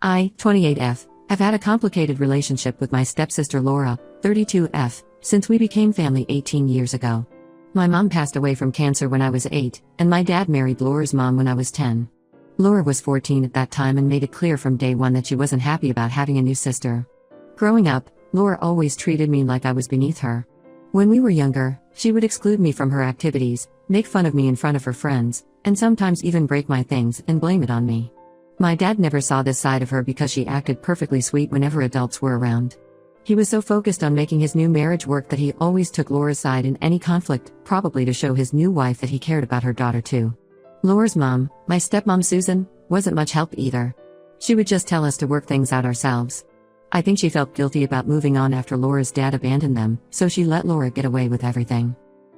I, 28F, have had a complicated relationship with my stepsister Laura, 32F, since we became family 18 years ago. My mom passed away from cancer when I was 8, and my dad married Laura's mom when I was 10. Laura was 14 at that time and made it clear from day one that she wasn't happy about having a new sister. Growing up, Laura always treated me like I was beneath her. When we were younger, she would exclude me from her activities, make fun of me in front of her friends, and sometimes even break my things and blame it on me. My dad never saw this side of her because she acted perfectly sweet whenever adults were around. He was so focused on making his new marriage work that he always took Laura's side in any conflict, probably to show his new wife that he cared about her daughter too. Laura's mom, my stepmom Susan, wasn't much help either. She would just tell us to work things out ourselves. I think she felt guilty about moving on after Laura's dad abandoned them, so she let Laura get away with everything.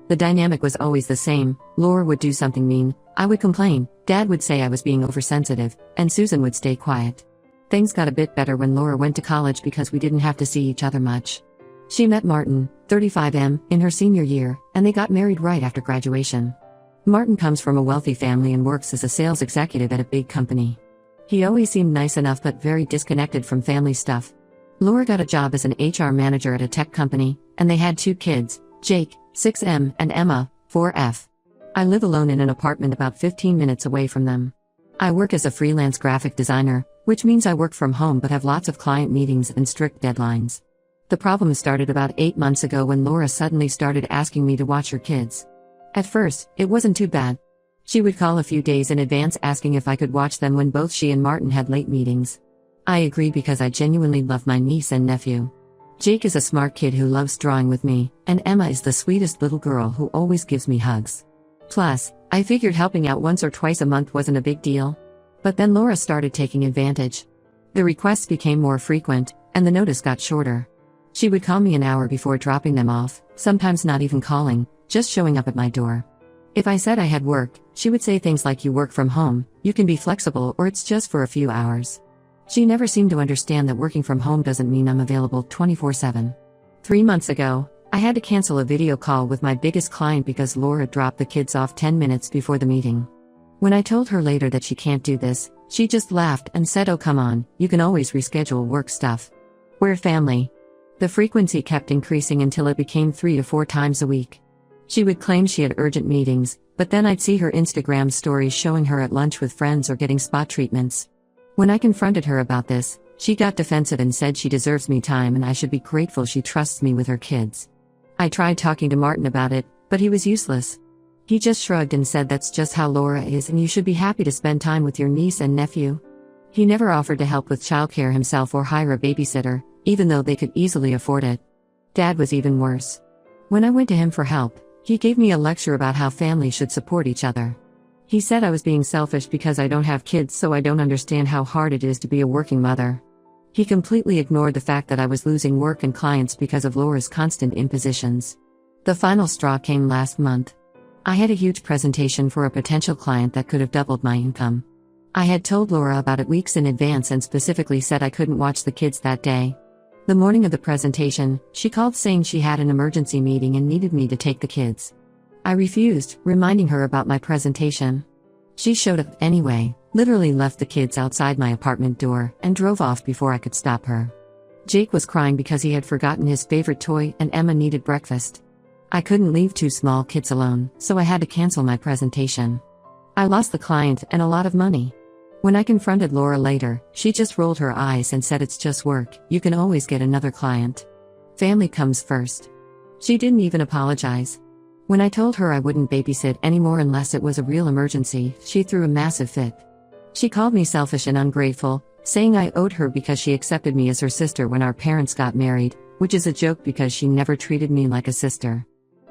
The dynamic was always the same. Laura would do something mean, I would complain, Dad would say I was being oversensitive, and Susan would stay quiet. Things got a bit better when Laura went to college because we didn't have to see each other much. She met Martin, 35M, in her senior year, and they got married right after graduation. Martin comes from a wealthy family and works as a sales executive at a big company. He always seemed nice enough but very disconnected from family stuff. Laura got a job as an HR manager at a tech company, and they had 2 kids, Jake, 6M, and Emma, 4F. I live alone in an apartment about 15 minutes away from them. I work as a freelance graphic designer, which means I work from home but have lots of client meetings and strict deadlines. The problem started about 8 months ago when Laura suddenly started asking me to watch her kids. At first, it wasn't too bad. She would call a few days in advance asking if I could watch them when both she and Martin had late meetings. I agreed because I genuinely love my niece and nephew. Jake is a smart kid who loves drawing with me, and Emma is the sweetest little girl who always gives me hugs. Plus, I figured helping out once or twice a month wasn't a big deal. But then Laura started taking advantage. The requests became more frequent, and the notice got shorter. She would call me an hour before dropping them off, sometimes not even calling, just showing up at my door. If I said I had work, she would say things like, "You work from home, you can be flexible, or it's just for a few hours." She never seemed to understand that working from home doesn't mean I'm available 24/7. 3 months ago, I had to cancel a video call with my biggest client because Laura dropped the kids off 10 minutes before the meeting. When I told her later that she can't do this, she just laughed and said, "Oh come on, you can always reschedule work stuff. We're family." The frequency kept increasing until it became 3 to 4 times a week. She would claim she had urgent meetings, but then I'd see her Instagram stories showing her at lunch with friends or getting spa treatments. When I confronted her about this, she got defensive and said she deserves me time and I should be grateful she trusts me with her kids. I tried talking to Martin about it, but he was useless. He just shrugged and said that's just how Laura is and you should be happy to spend time with your niece and nephew. He never offered to help with childcare himself or hire a babysitter, even though they could easily afford it. Dad was even worse. When I went to him for help, he gave me a lecture about how families should support each other. He said I was being selfish because I don't have kids, so I don't understand how hard it is to be a working mother. He completely ignored the fact that I was losing work and clients because of Laura's constant impositions. The final straw came last month. I had a huge presentation for a potential client that could have doubled my income. I had told Laura about it weeks in advance and specifically said I couldn't watch the kids that day. The morning of the presentation, she called saying she had an emergency meeting and needed me to take the kids. I refused, reminding her about my presentation. She showed up anyway, literally left the kids outside my apartment door, and drove off before I could stop her. Jake was crying because he had forgotten his favorite toy and Emma needed breakfast. I couldn't leave 2 small kids alone, so I had to cancel my presentation. I lost the client and a lot of money. When I confronted Laura later, she just rolled her eyes and said it's just work, you can always get another client. Family comes first. She didn't even apologize. When I told her I wouldn't babysit anymore unless it was a real emergency, she threw a massive fit. She called me selfish and ungrateful, saying I owed her because she accepted me as her sister when our parents got married, which is a joke because she never treated me like a sister.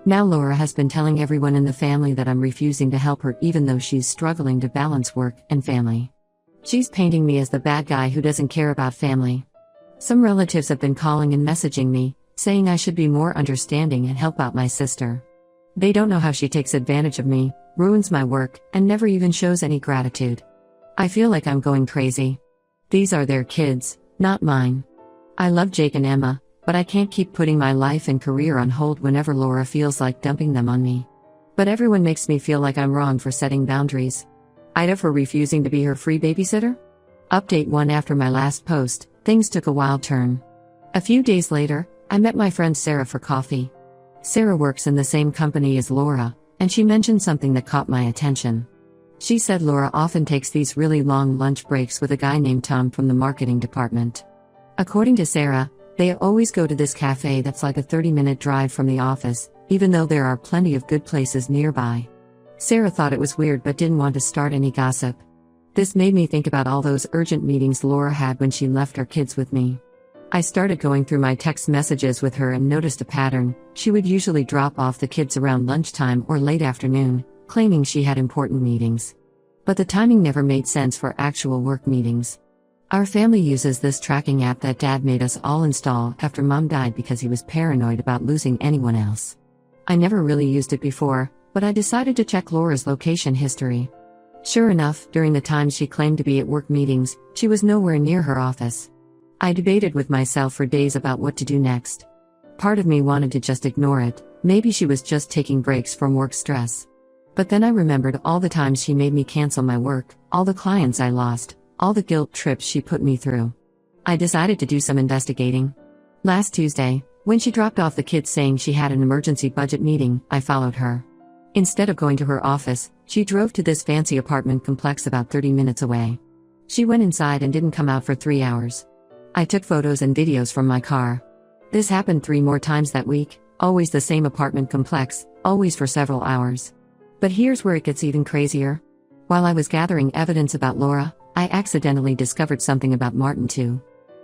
Now Laura has been telling everyone in the family that I'm refusing to help her even though she's struggling to balance work and family. She's painting me as the bad guy who doesn't care about family. Some relatives have been calling and messaging me, saying I should be more understanding and help out my sister. They don't know how she takes advantage of me, ruins my work, and never even shows any gratitude. I feel like I'm going crazy. These are their kids, not mine. I love Jake and Emma, but I can't keep putting my life and career on hold whenever Laura feels like dumping them on me. But everyone makes me feel like I'm wrong for setting boundaries. Ida for refusing to be her free babysitter? Update 1. After my last post, things took a wild turn. A few days later, I met my friend Sarah for coffee. Sarah works in the same company as Laura, and she mentioned something that caught my attention. She said Laura often takes these really long lunch breaks with a guy named Tom from the marketing department. According to Sarah, they always go to this cafe that's like a 30-minute drive from the office, even though there are plenty of good places nearby. Sarah thought it was weird but didn't want to start any gossip. This made me think about all those urgent meetings Laura had when she left our kids with me. I started going through my text messages with her and noticed a pattern. She would usually drop off the kids around lunchtime or late afternoon, claiming she had important meetings. But the timing never made sense for actual work meetings. Our family uses this tracking app that Dad made us all install after Mom died because he was paranoid about losing anyone else. I never really used it before, but I decided to check Laura's location history. Sure enough, during the times she claimed to be at work meetings, she was nowhere near her office. I debated with myself for days about what to do next. Part of me wanted to just ignore it, maybe she was just taking breaks from work stress. But then I remembered all the times she made me cancel my work, all the clients I lost, all the guilt trips she put me through. I decided to do some investigating. Last Tuesday, when she dropped off the kids saying she had an emergency budget meeting, I followed her. Instead of going to her office, she drove to this fancy apartment complex about 30 minutes away. She went inside and didn't come out for 3 hours. I took photos and videos from my car. This happened 3 more times that week, always the same apartment complex, always for several hours. But here's where it gets even crazier. While I was gathering evidence about Laura, I accidentally discovered something about Martin too.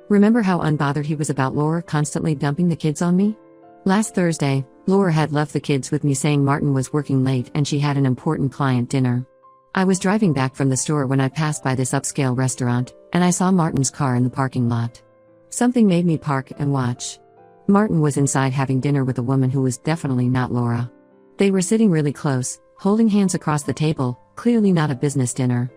Remember how unbothered he was about Laura constantly dumping the kids on me? Last Thursday, Laura had left the kids with me saying Martin was working late and she had an important client dinner. I was driving back from the store when I passed by this upscale restaurant, and I saw Martin's car in the parking lot. Something made me park and watch. Martin was inside having dinner with a woman who was definitely not Laura. They were sitting really close, holding hands across the table, clearly not a business dinner.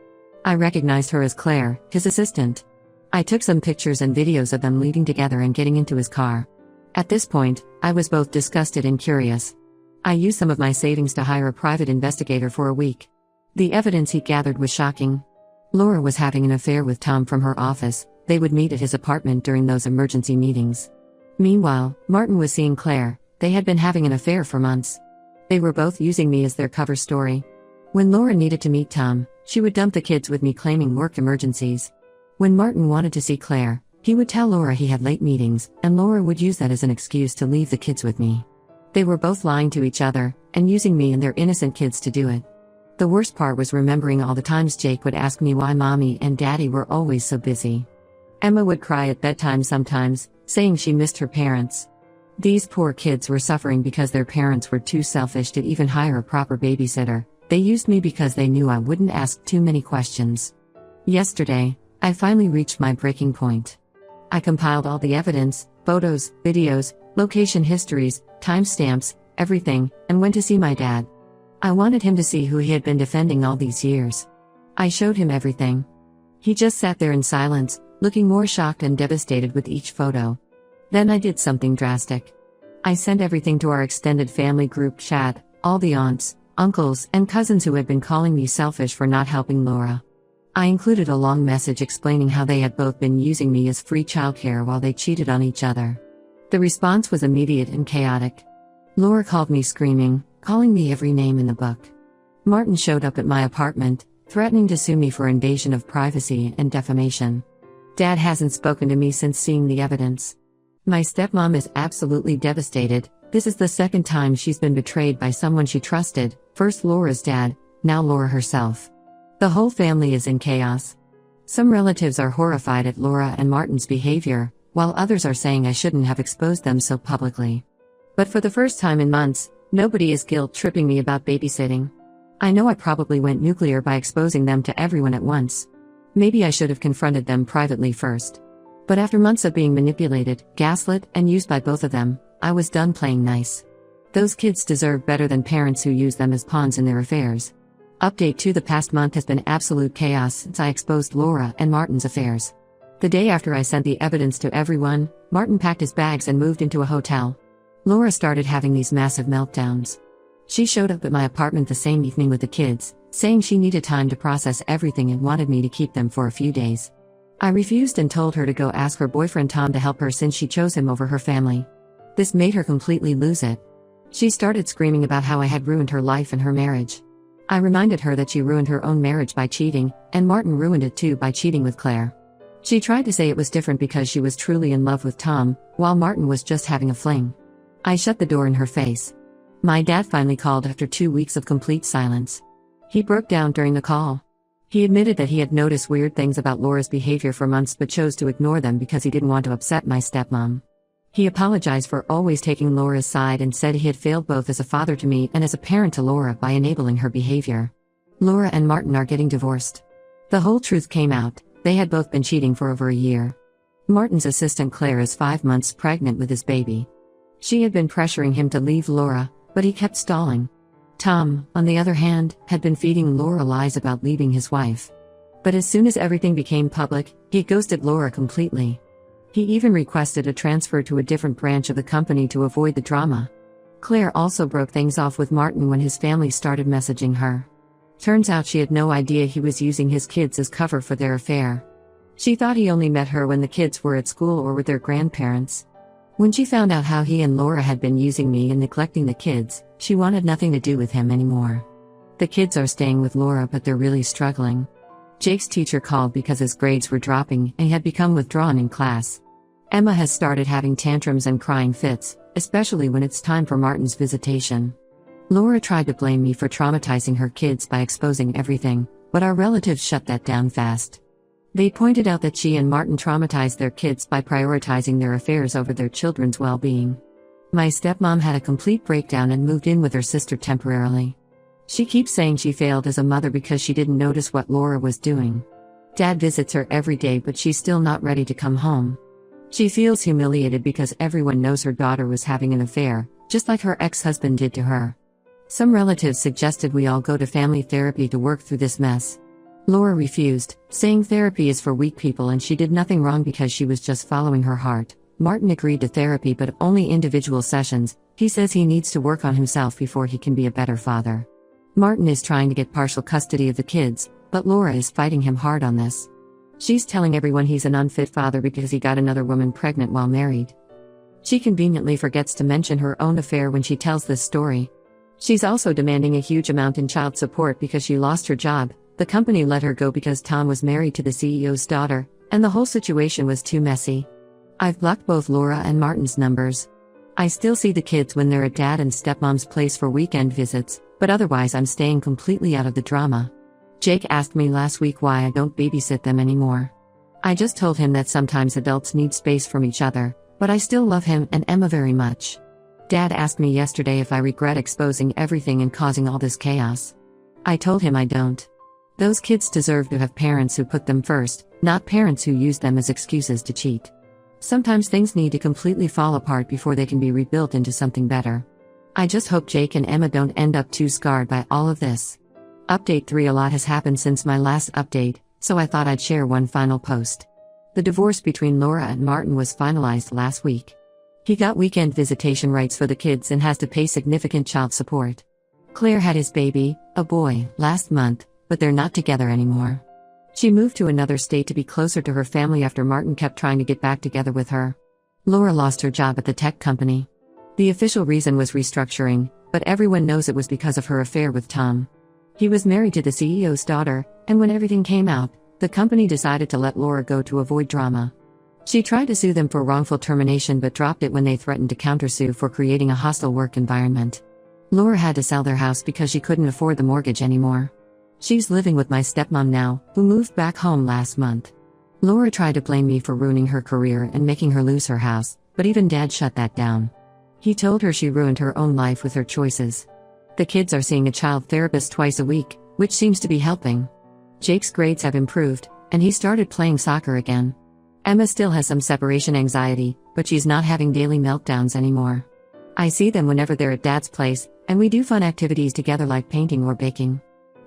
I recognized her as Claire, his assistant. I took some pictures and videos of them leaving together and getting into his car. At this point, I was both disgusted and curious. I used some of my savings to hire a private investigator for a week. The evidence he gathered was shocking. Laura was having an affair with Tom from her office. They would meet at his apartment during those emergency meetings. Meanwhile, Martin was seeing Claire. They had been having an affair for months. They were both using me as their cover story. When Laura needed to meet Tom, she would dump the kids with me claiming work emergencies. When Martin wanted to see Claire, he would tell Laura he had late meetings, and Laura would use that as an excuse to leave the kids with me. They were both lying to each other, and using me and their innocent kids to do it. The worst part was remembering all the times Jake would ask me why Mommy and Daddy were always so busy. Emma would cry at bedtime sometimes, saying she missed her parents. These poor kids were suffering because their parents were too selfish to even hire a proper babysitter. They used me because they knew I wouldn't ask too many questions. Yesterday, I finally reached my breaking point. I compiled all the evidence, photos, videos, location histories, timestamps, everything, and went to see my dad. I wanted him to see who he had been defending all these years. I showed him everything. He just sat there in silence, looking more shocked and devastated with each photo. Then I did something drastic. I sent everything to our extended family group chat, all the aunts, uncles, and cousins who had been calling me selfish for not helping Laura. I included a long message explaining how they had both been using me as free childcare while they cheated on each other. The response was immediate and chaotic. Laura called me screaming, calling me every name in the book. Martin showed up at my apartment, threatening to sue me for invasion of privacy and defamation. Dad hasn't spoken to me since seeing the evidence. My stepmom is absolutely devastated. This is the second time she's been betrayed by someone she trusted, first Laura's dad, now Laura herself. The whole family is in chaos. Some relatives are horrified at Laura and Martin's behavior, while others are saying I shouldn't have exposed them so publicly. But for the first time in months, nobody is guilt-tripping me about babysitting. I know I probably went nuclear by exposing them to everyone at once. Maybe I should have confronted them privately first. But after months of being manipulated, gaslit, and used by both of them, I was done playing nice. Those kids deserve better than parents who use them as pawns in their affairs. Update 2. The past month has been absolute chaos since I exposed Laura and Martin's affairs. The day after I sent the evidence to everyone, Martin packed his bags and moved into a hotel. Laura started having these massive meltdowns. She showed up at my apartment the same evening with the kids, saying she needed time to process everything and wanted me to keep them for a few days. I refused and told her to go ask her boyfriend Tom to help her since she chose him over her family. This made her completely lose it. She started screaming about how I had ruined her life and her marriage. I reminded her that she ruined her own marriage by cheating, and Martin ruined it too by cheating with Claire. She tried to say it was different because she was truly in love with Tom, while Martin was just having a fling. I shut the door in her face. My dad finally called after 2 weeks of complete silence. He broke down during the call. He admitted that he had noticed weird things about Laura's behavior for months but chose to ignore them because he didn't want to upset my stepmom. He apologized for always taking Laura's side and said he had failed both as a father to me and as a parent to Laura by enabling her behavior. Laura and Martin are getting divorced. The whole truth came out. They had both been cheating for over a year. Martin's assistant Claire is 5 months pregnant with his baby. She had been pressuring him to leave Laura, but he kept stalling. Tom, on the other hand, had been feeding Laura lies about leaving his wife. But as soon as everything became public, he ghosted Laura completely. He even requested a transfer to a different branch of the company to avoid the drama. Claire also broke things off with Martin when his family started messaging her. Turns out she had no idea he was using his kids as cover for their affair. She thought he only met her when the kids were at school or with their grandparents. When she found out how he and Laura had been using me and neglecting the kids, she wanted nothing to do with him anymore. The kids are staying with Laura but they're really struggling. Jake's teacher called because his grades were dropping and he had become withdrawn in class. Emma has started having tantrums and crying fits, especially when it's time for Martin's visitation. Laura tried to blame me for traumatizing her kids by exposing everything, but our relatives shut that down fast. They pointed out that she and Martin traumatized their kids by prioritizing their affairs over their children's well-being. My stepmom had a complete breakdown and moved in with her sister temporarily. She keeps saying she failed as a mother because she didn't notice what Laura was doing. Dad visits her every day but she's still not ready to come home. She feels humiliated because everyone knows her daughter was having an affair, just like her ex-husband did to her. Some relatives suggested we all go to family therapy to work through this mess. Laura refused, saying therapy is for weak people and she did nothing wrong because she was just following her heart. Martin agreed to therapy but only individual sessions. He says he needs to work on himself before he can be a better father. Martin is trying to get partial custody of the kids, but Laura is fighting him hard on this. She's telling everyone he's an unfit father because he got another woman pregnant while married. She conveniently forgets to mention her own affair when she tells this story. She's also demanding a huge amount in child support because she lost her job. The company let her go because Tom was married to the CEO's daughter, and the whole situation was too messy. I've blocked both Laura and Martin's numbers. I still see the kids when they're at dad and stepmom's place for weekend visits, but otherwise I'm staying completely out of the drama. Jake asked me last week why I don't babysit them anymore. I just told him that sometimes adults need space from each other, but I still love him and Emma very much. Dad asked me yesterday if I regret exposing everything and causing all this chaos. I told him I don't. Those kids deserve to have parents who put them first, not parents who use them as excuses to cheat. Sometimes things need to completely fall apart before they can be rebuilt into something better. I just hope Jake and Emma don't end up too scarred by all of this. Update 3: A lot has happened since my last update, so I thought I'd share one final post. The divorce between Laura and Martin was finalized last week. He got weekend visitation rights for the kids and has to pay significant child support. Claire had his baby, a boy, last month, but they're not together anymore. She moved to another state to be closer to her family after Martin kept trying to get back together with her. Laura lost her job at the tech company. The official reason was restructuring, but everyone knows it was because of her affair with Tom. He was married to the CEO's daughter, and when everything came out, the company decided to let Laura go to avoid drama. She tried to sue them for wrongful termination but dropped it when they threatened to countersue for creating a hostile work environment. Laura had to sell their house because she couldn't afford the mortgage anymore. She's living with my stepmom now, who moved back home last month. Laura tried to blame me for ruining her career and making her lose her house, but even Dad shut that down. He told her she ruined her own life with her choices. The kids are seeing a child therapist twice a week, which seems to be helping. Jake's grades have improved, and he started playing soccer again. Emma still has some separation anxiety, but she's not having daily meltdowns anymore. I see them whenever they're at Dad's place, and we do fun activities together like painting or baking.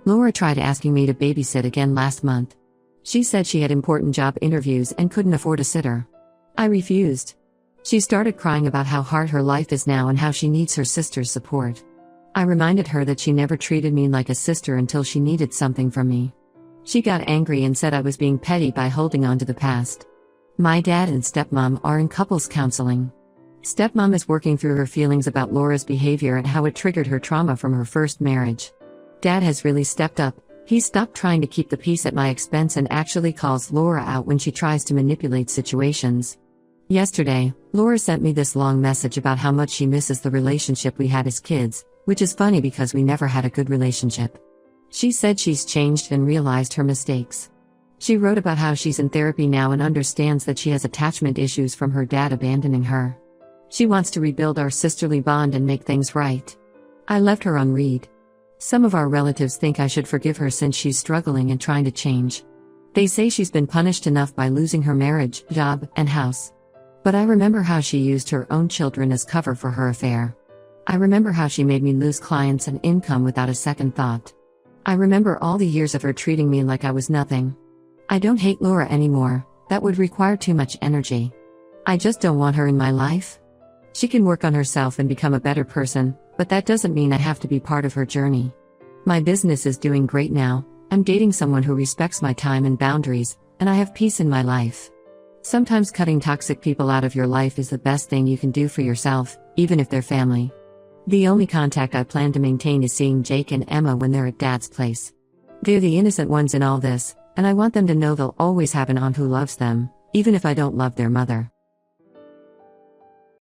Laura tried asking me to babysit again last month. She said she had important job interviews and couldn't afford a sitter. I refused. She started crying about how hard her life is now and how she needs her sister's support. I reminded her that she never treated me like a sister until she needed something from me. She got angry and said I was being petty by holding on to the past. My dad and stepmom are in couples counseling. Stepmom is working through her feelings about Laura's behavior and how it triggered her trauma from her first marriage. Dad has really stepped up. He stopped trying to keep the peace at my expense and actually calls Laura out when she tries to manipulate situations. Yesterday, Laura sent me this long message about how much she misses the relationship we had as kids, which is funny because we never had a good relationship. She said she's changed and realized her mistakes. She wrote about how she's in therapy now and understands that she has attachment issues from her dad abandoning her. She wants to rebuild our sisterly bond and make things right. I left her on read. Some of our relatives think I should forgive her since she's struggling and trying to change. They say she's been punished enough by losing her marriage, job, and house. But I remember how she used her own children as cover for her affair. I remember how she made me lose clients and income without a second thought. I remember all the years of her treating me like I was nothing. I don't hate Laura anymore, that would require too much energy. I just don't want her in my life. She can work on herself and become a better person, but that doesn't mean I have to be part of her journey. My business is doing great now, I'm dating someone who respects my time and boundaries, and I have peace in my life. Sometimes cutting toxic people out of your life is the best thing you can do for yourself, even if they're family. The only contact I plan to maintain is seeing Jake and Emma when they're at Dad's place. They're the innocent ones in all this, and I want them to know they'll always have an aunt who loves them, even if I don't love their mother.